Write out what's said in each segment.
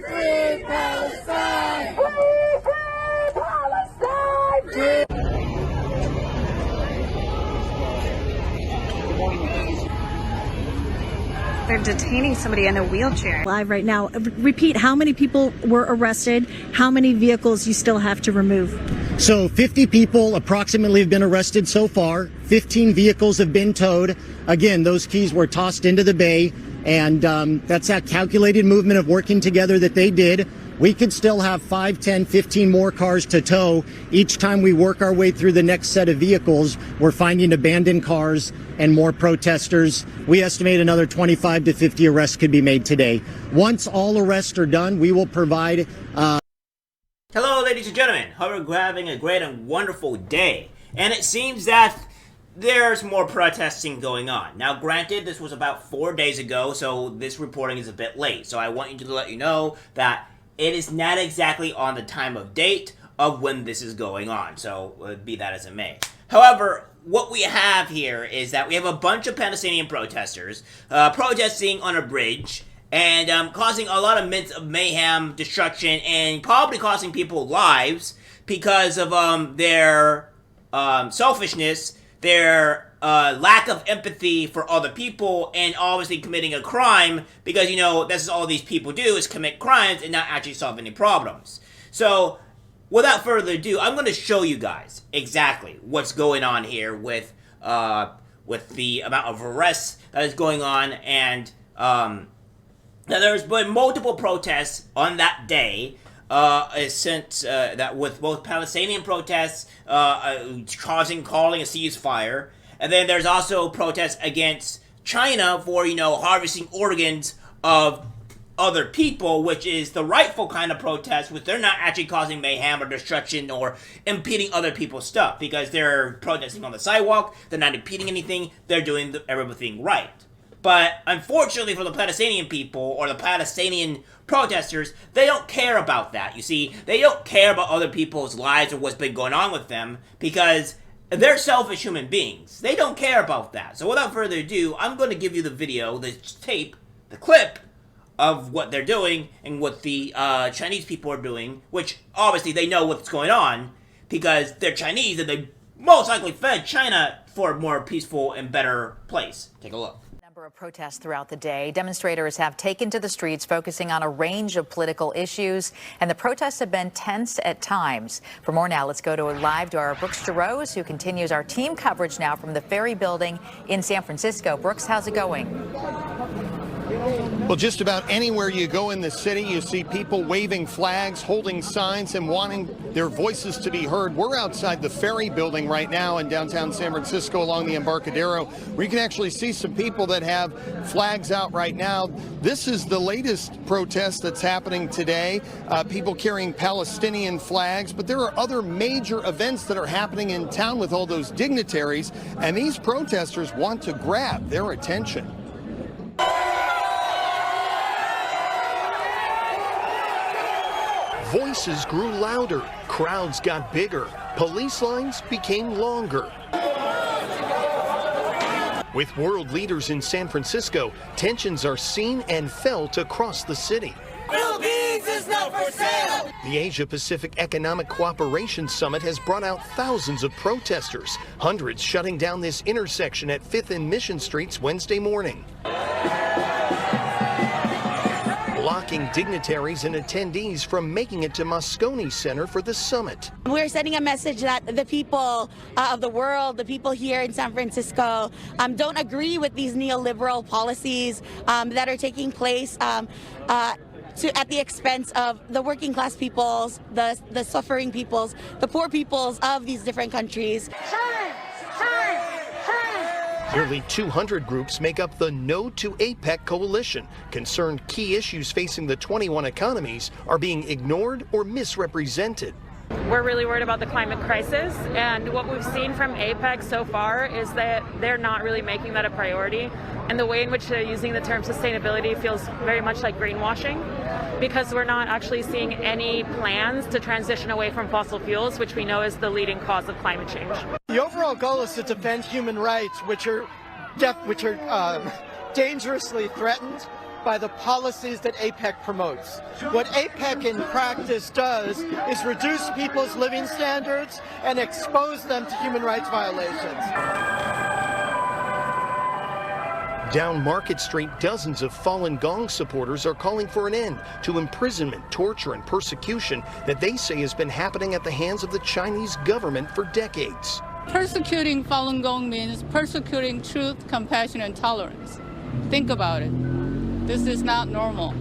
Free Palestine! Free Palestine! They're detaining somebody in a wheelchair. Live right now. Repeat, how many people were arrested? How many vehicles you still have to remove? So 50 people approximately have been arrested so far. 15 vehicles have been towed. Again, those keys were tossed into the bay, and that's that calculated movement of working together that they did. We could still have 5, 10, 15 more cars to tow. Each time we work our way through the next set of vehicles, we're finding abandoned cars and more protesters. We estimate another 25 to 50 arrests could be made today. Once all arrests are done, we will provide... Hello, ladies and gentlemen. Hope you're having a great and wonderful day. And it seems that there's more protesting going on. Now, granted, this was about 4 days ago, so this reporting is a bit late. So I want you to let you know that it is not exactly on the time of date of when this is going on, so be that as it may. However, what we have here is that we have a bunch of Palestinian protesters protesting on a bridge and causing a lot of mayhem, destruction, and probably costing people lives because of their selfishness, their lack of empathy for other people, and obviously committing a crime because, you know, that's all these people do is commit crimes and not actually solve any problems. So, without further ado, I'm going to show you guys exactly what's going on here with the amount of arrests that is going on, and now there's been multiple protests on that day. Since that with both Palestinian protests calling a ceasefire, and then there's also protests against China for, you know, harvesting organs of other people, which is the rightful kind of protest, which they're not actually causing mayhem or destruction or impeding other people's stuff, because they're protesting on the sidewalk, they're not impeding anything, they're doing everything right. But unfortunately for the Palestinian people, or the Palestinian protesters, they don't care about that. You see, they don't care about other people's lives or what's been going on with them, because they're selfish human beings. They don't care about that. So without further ado, I'm going to give you the video, the tape, the clip of what they're doing and what the Chinese people are doing, which obviously they know what's going on because they're Chinese and they most likely fed China for a more peaceful and better place. Take a look. Of protests throughout the day. Demonstrators have taken to the streets focusing on a range of political issues, and the protests have been tense at times. For more now, let's go live to our Brooks Giroux, who continues our team coverage now from the Ferry Building in San Francisco. Brooks, how's it going? Well, just about anywhere you go in the city, you see people waving flags, holding signs, and wanting their voices to be heard. We're outside the Ferry Building right now in downtown San Francisco along the Embarcadero, where you can actually see some people that have flags out right now. This is the latest protest that's happening today. People carrying Palestinian flags, but there are other major events that are happening in town with all those dignitaries, and these protesters want to grab their attention. Voices grew louder, crowds got bigger, police lines became longer. With world leaders in San Francisco, tensions are seen and felt across the city. Philippines is not for sale! The Asia-Pacific Economic Cooperation Summit has brought out thousands of protesters, hundreds shutting down this intersection at 5th and Mission Streets Wednesday morning, blocking dignitaries and attendees from making it to Moscone Center for the summit. We're sending a message that the people of the world, the people here in San Francisco, don't agree with these neoliberal policies that are taking place at the expense of the working class peoples, the suffering peoples, the poor peoples of these different countries. Nearly 200 groups make up the No to APEC coalition, concerned key issues facing the 21 economies are being ignored or misrepresented. We're really worried about the climate crisis, and what we've seen from APEC so far is that they're not really making that a priority, and the way in which they're using the term sustainability feels very much like greenwashing, because we're not actually seeing any plans to transition away from fossil fuels, which we know is the leading cause of climate change. The overall goal is to defend human rights, which are dangerously threatened by the policies that APEC promotes. What APEC in practice does is reduce people's living standards and expose them to human rights violations. Down Market Street, dozens of Falun Gong supporters are calling for an end to imprisonment, torture, and persecution that they say has been happening at the hands of the Chinese government for decades. Persecuting Falun Gong means persecuting truth, compassion, and tolerance. Think about it. This is not normal.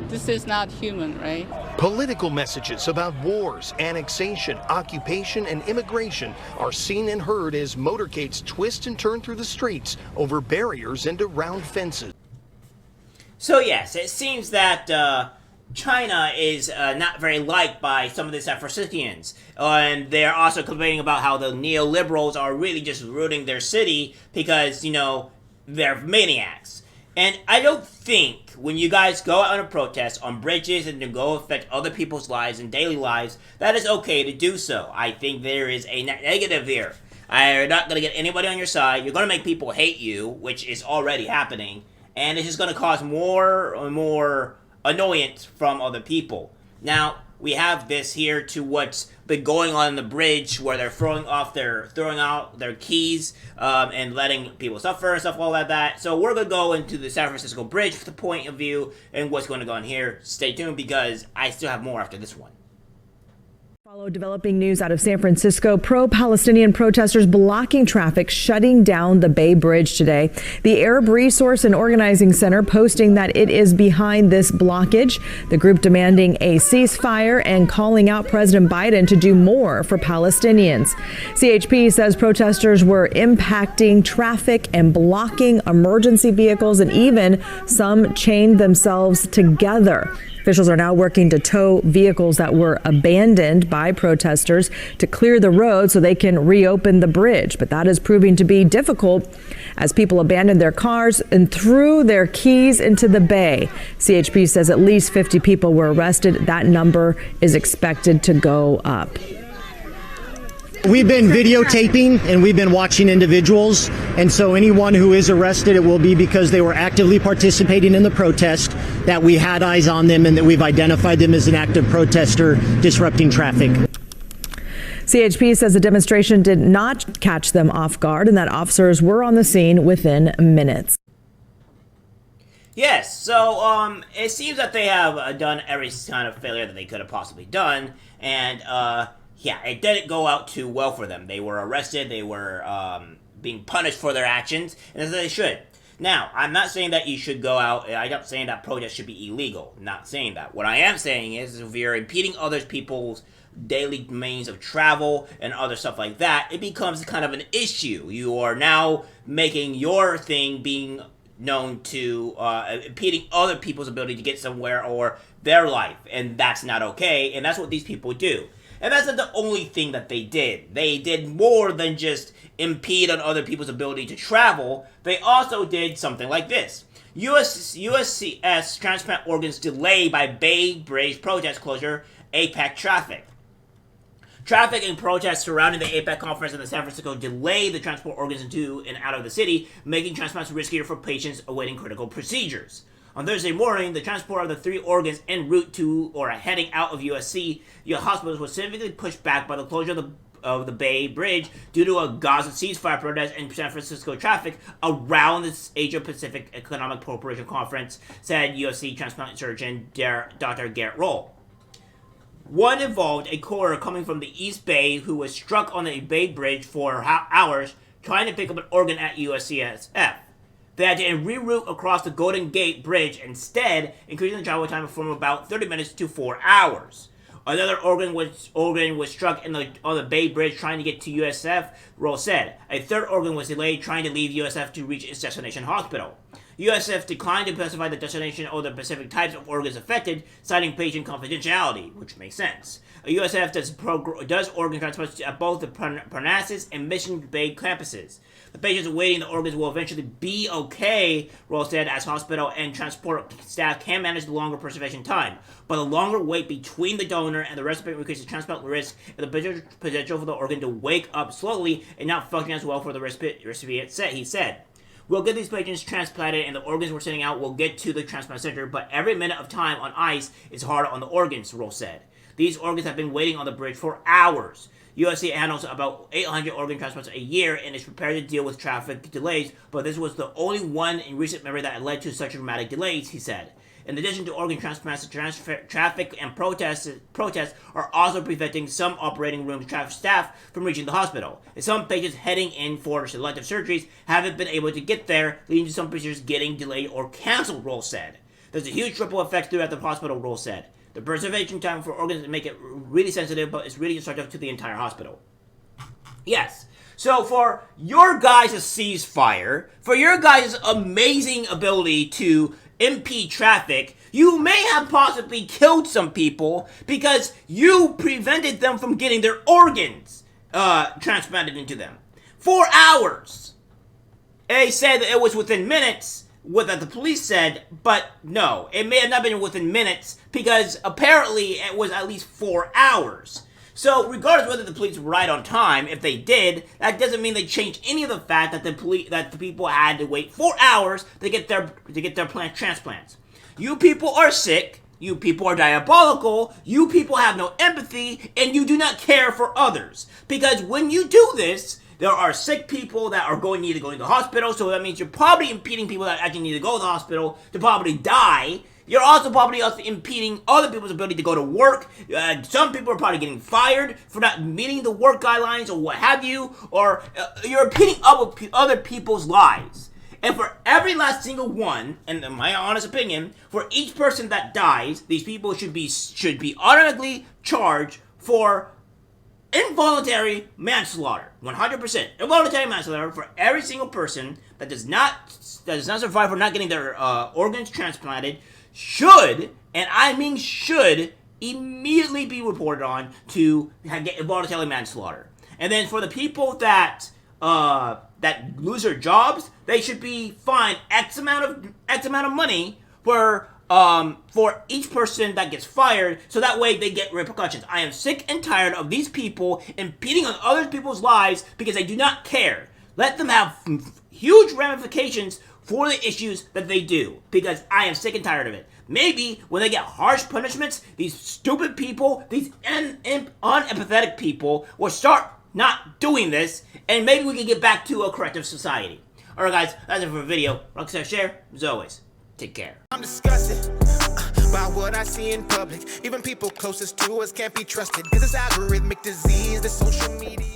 This is not human, right? Political messages about wars, annexation, occupation, and immigration are seen and heard as motorcades twist and turn through the streets over barriers and around fences. So yes, it seems that China is not very liked by some of the San Franciscans. And they're also complaining about how the neoliberals are really just ruining their city because, you know, they're maniacs. And I don't think when you guys go out on a protest on bridges and to go affect other people's lives and daily lives, that is okay to do so. I think there is a negative here. You're not going to get anybody on your side. You're going to make people hate you, which is already happening. And it's just going to cause more and more annoyance from other people. Now, we have this here to what's been going on the bridge where they're throwing out their keys and letting people suffer and stuff all like that. So we're going to go into the San Francisco bridge for the point of view and what's going to go on here. Stay tuned because I still have more after this one. Follow developing news out of San Francisco. Pro-Palestinian protesters blocking traffic, shutting down the Bay Bridge today. The Arab Resource and Organizing Center posting that it is behind this blockage. The group demanding a ceasefire and calling out President Biden to do more for Palestinians. CHP says protesters were impacting traffic and blocking emergency vehicles, and even some chained themselves together. Officials are now working to tow vehicles that were abandoned by protesters to clear the road so they can reopen the bridge. But that is proving to be difficult as people abandoned their cars and threw their keys into the bay. CHP says at least 50 people were arrested. That number is expected to go up. We've been videotaping and we've been watching individuals, and so anyone who is arrested, it will be because they were actively participating in the protest, that we had eyes on them, and that we've identified them as an active protester disrupting traffic. CHP says the demonstration did not catch them off guard and that officers were on the scene within minutes. Yes, so it seems that they have done every kind of failure that they could have possibly done, and yeah, it didn't go out too well for them. They were arrested, they were being punished for their actions, and as they should. Now, I'm not saying that you should go out, I'm not saying that protests should be illegal. I'm not saying that. What I am saying is if you're impeding other people's daily means of travel and other stuff like that, it becomes kind of an issue. You are now making your thing being known to impeding other people's ability to get somewhere or their life, and that's not okay, and that's what these people do. And that's not the only thing that they did. They did more than just impede on other people's ability to travel. They also did something like this. USCS transplant organs delayed by Bay Bridge protest closure, APEC traffic. Traffic and protests surrounding the APEC conference in San Francisco delayed the transport organs into and out of the city, making transplants riskier for patients awaiting critical procedures. On Thursday morning, the transport of the 3 organs en route to or heading out of USC hospitals was significantly pushed back by the closure of the Bay Bridge due to a Gaza ceasefire protest and San Francisco traffic around the Asia-Pacific Economic Cooperation Conference, said USC transplant surgeon Dr. Garrett Roll. One involved a caller coming from the East Bay who was struck on the Bay Bridge for hours trying to pick up an organ at USCSF. They had to reroute across the Golden Gate Bridge instead, increasing the travel time from about 30 minutes to 4 hours. Another organ was struck on the Bay Bridge trying to get to USF, Roll said. A third organ was delayed trying to leave USF to reach its destination hospital. USF declined to specify the destination or the specific types of organs affected, citing patient confidentiality, which makes sense. USF does organ transplants at both the Parnassus and Mission Bay campuses. The patients awaiting the organs will eventually be okay, Roll said, as hospital and transport staff can manage the longer preservation time. But the longer wait between the donor and the recipient increases transplant risk and the potential for the organ to wake up slowly and not function as well for the recipient, he said. We'll get these patients transplanted and the organs we're sending out will get to the transplant center, but every minute of time on ice is harder on the organs, Roll said. These organs have been waiting on the bridge for hours. USC handles about 800 organ transplants a year and is prepared to deal with traffic delays, but this was the only one in recent memory that led to such dramatic delays, he said. In addition to organ transplants, traffic and protests are also preventing some operating room staff from reaching the hospital. And some patients heading in for selective surgeries haven't been able to get there, leading to some procedures getting delayed or canceled, Roll said. There's a huge ripple effect throughout the hospital, Roll said. The preservation time for organs make it really sensitive, but it's really destructive to the entire hospital. Yes. So for your guys' ceasefire, for your guys' amazing ability to impede traffic, you may have possibly killed some people because you prevented them from getting their organs transplanted into them. 4 hours. They said that it was within minutes, what the police said, but no, it may have not been within minutes because apparently it was at least 4 hours. So regardless whether the police were right on time, if they did, that doesn't mean they changed any of the fact that the people had to wait 4 hours to get their plant transplants. You people are sick. You people are diabolical. You people have no empathy, and you do not care for others. Because when you do this, there are sick people that are need to go to the hospital. So that means you're probably impeding people that actually need to go to the hospital to probably die. You're also probably impeding other people's ability to go to work. Some people are probably getting fired for not meeting the work guidelines or what have you. Or you're impeding other people's lives. And for every last single one, and in my honest opinion, for each person that dies, these people should be automatically charged for involuntary manslaughter. 100%. Involuntary manslaughter for every single person that does not survive for not getting their organs transplanted should, and I mean should, immediately be reported on to get involuntary manslaughter. And then for the people that lose their jobs, they should be fined X amount of money for each person that gets fired, so that way they get repercussions. I am sick and tired of these people impeding on other people's lives because they do not care. Let them have huge ramifications for the issues that they do, because I am sick and tired of it. Maybe when they get harsh punishments, these stupid people, these unempathetic people will start not doing this, and maybe we can get back to a corrective society. Alright guys, that's it for the video. Like, share, as always. Take care. I'm disgusted by what I see in public. Even people closest to us can't be trusted. This is algorithmic disease, the social media.